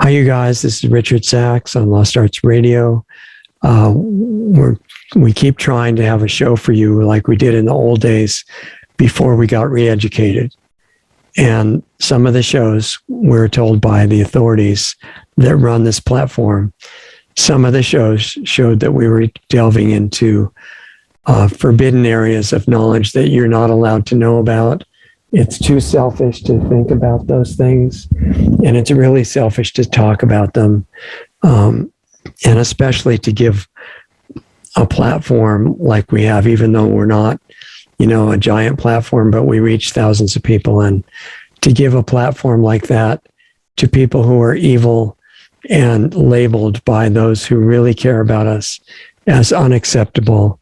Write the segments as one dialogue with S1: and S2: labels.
S1: Hi, you guys. This is Richard Sachs on Lost Arts Radio. We keep trying to have a show for you like we did in the old days before we got re-educated. And some of the shows we're told by the authorities that run this platform, some of the shows showed that we were delving into forbidden areas of knowledge that you're not allowed to know about. It's too selfish to think about those things, and it's really selfish to talk about them, and especially to give a platform like we have, even though we're not, a giant platform, but we reach thousands of people, and to give a platform like that to people who are evil and labeled by those who really care about us as unacceptable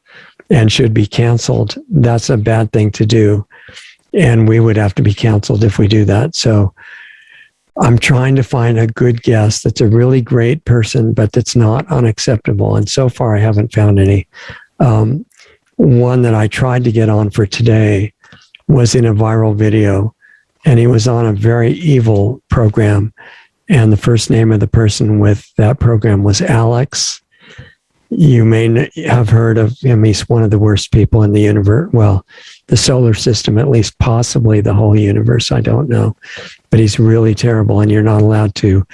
S1: and should be canceled, that's a bad thing to do. And we would have to be canceled if we do that. So I'm trying to find a good guest that's a really great person, but that's not unacceptable. And so far, I haven't found any. One that I tried to get on for today was in a viral video, and he was on a very evil program. And the first name of the person with that program was Alex. You may have heard of him. He's one of the worst people in the universe. Well, the solar system, at least, possibly the whole universe. I don't know. But he's really terrible, and you're not allowed to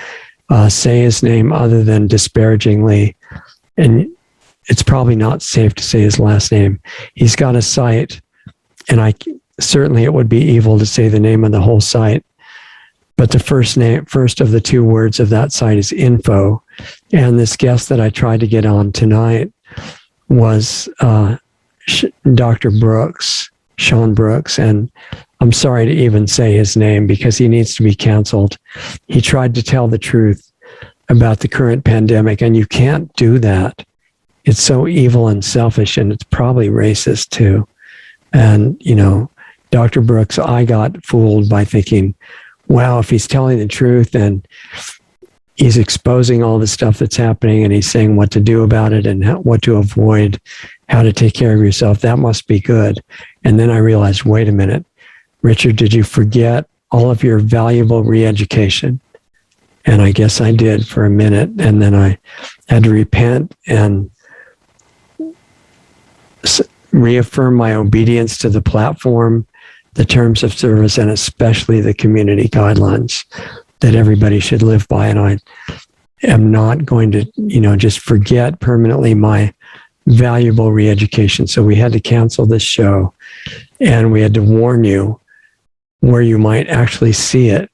S1: say his name other than disparagingly. And it's probably not safe to say his last name. He's got a site, and certainly it would be evil to say the name of the whole site. But the first of the two words of that site is info. And this guest that I tried to get on tonight was Dr. Brooks, Sean Brooks. And I'm sorry to even say his name because he needs to be canceled. He tried to tell the truth about the current pandemic, and you can't do that. It's so evil and selfish, and it's probably racist too. And, Dr. Brooks, I got fooled by thinking, wow, if he's telling the truth and he's exposing all the stuff that's happening and he's saying what to do about it and what to avoid, how to take care of yourself, that must be good. And then I realized, wait a minute, Richard, did you forget all of your valuable re-education? And I guess I did for a minute. And then I had to repent and reaffirm my obedience to the platform, the terms of service, and especially the community guidelines that everybody should live by. And I am not going to, just forget permanently my valuable re-education. So we had to cancel this show, and we had to warn you where you might actually see it.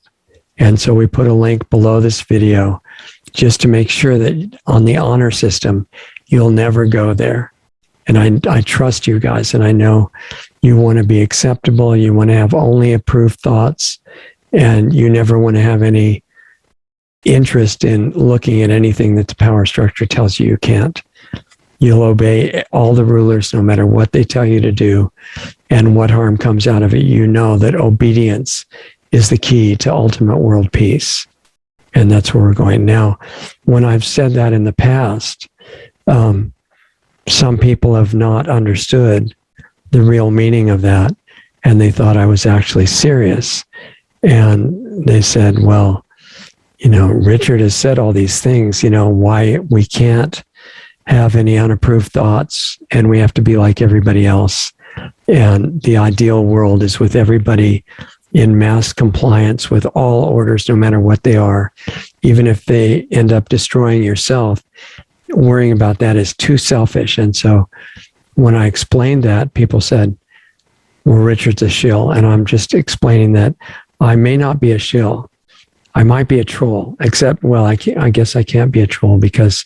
S1: And so we put a link below this video just to make sure that on the honor system, you'll never go there. And I trust you guys, and I know you want to be acceptable. You want to have only approved thoughts, and you never want to have any interest in looking at anything that the power structure tells you can't. You'll obey all the rulers no matter what they tell you to do, and what harm comes out of it. You know that obedience is the key to ultimate world peace. And that's where we're going. Now, when I've said that in the past, some people have not understood the real meaning of that, and they thought I was actually serious. And they said, well, Richard has said all these things, why we can't have any unapproved thoughts, and we have to be like everybody else. And the ideal world is with everybody in mass compliance with all orders, no matter what they are, even if they end up destroying yourself. Worrying about that is too selfish. And so when I explained that, people said, well, Richard's a shill. And I'm just explaining that I may not be a shill. I might be a troll, except, well, I guess I can't be a troll because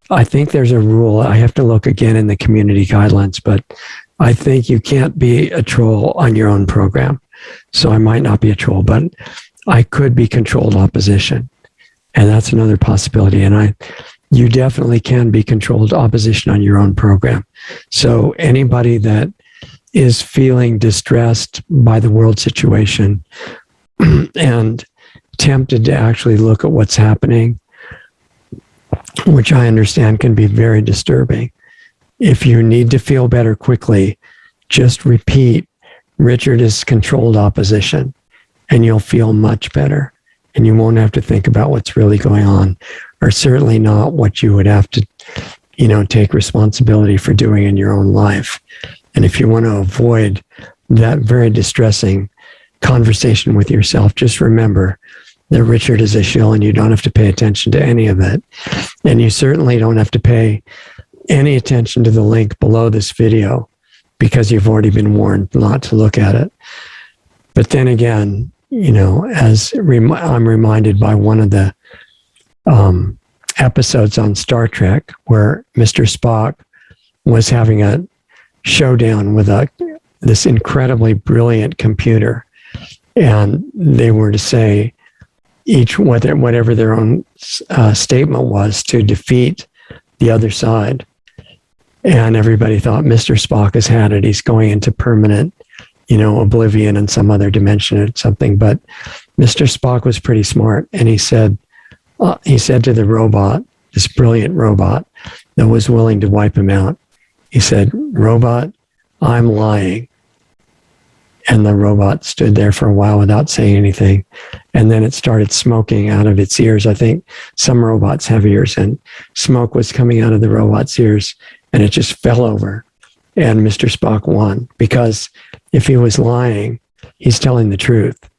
S1: I think there's a rule. I have to look again in the community guidelines, but I think you can't be a troll on your own program. So I might not be a troll, but I could be controlled opposition. And that's another possibility. And you definitely can be controlled opposition on your own program. So anybody that is feeling distressed by the world situation and tempted to actually look at what's happening, which I understand can be very disturbing. If you need to feel better quickly, just repeat, Richard is controlled opposition, and you'll feel much better. and you won't have to think about what's really going on, or certainly not what you would have to, take responsibility for doing in your own life. And if you want to avoid that very distressing conversation with yourself, just remember that Richard is a shill and you don't have to pay attention to any of it. And you certainly don't have to pay any attention to the link below this video because you've already been warned not to look at it. But then again, I'm reminded by one of the episodes on Star Trek where Mr. Spock was having a showdown with this incredibly brilliant computer. And they were to say whatever their own statement was to defeat the other side. And everybody thought Mr. Spock has had it. He's going into permanent, oblivion in some other dimension or something. But Mr. Spock was pretty smart. And he said to the robot, this brilliant robot that was willing to wipe him out, he said, "Robot, I'm lying." And the robot stood there for a while without saying anything. And then it started smoking out of its ears. I think some robots have ears, and smoke was coming out of the robot's ears, and it just fell over. And Mr. Spock won, because if he was lying, he's telling the truth.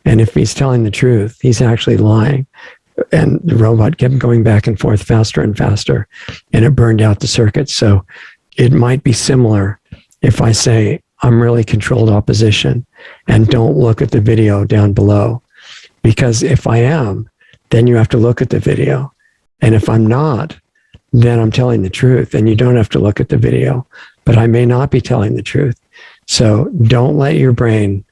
S1: And if he's telling the truth, he's actually lying. And the robot kept going back and forth faster and faster, and it burned out the circuit. So it might be similar if I say, I'm really controlled opposition, and don't look at the video down below. Because if I am, then you have to look at the video. And if I'm not, then I'm telling the truth, and you don't have to look at the video. But I may not be telling the truth. So don't let your brain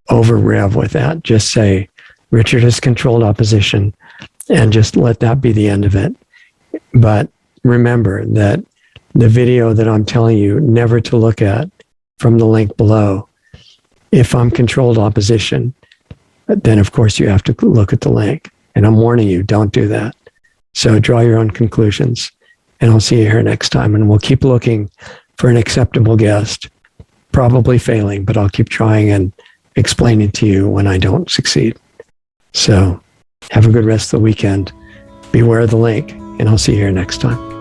S1: over rev with that. Just say, Richard has controlled opposition, and just let that be the end of it. But remember that the video that I'm telling you never to look at from the link below, if I'm controlled opposition, then of course you have to look at the link. And I'm warning you, don't do that. So draw your own conclusions, and I'll see you here next time. And we'll keep looking for an acceptable guest, probably failing, but I'll keep trying and explaining to you when I don't succeed. So have a good rest of the weekend. Beware of the link, and I'll see you here next time.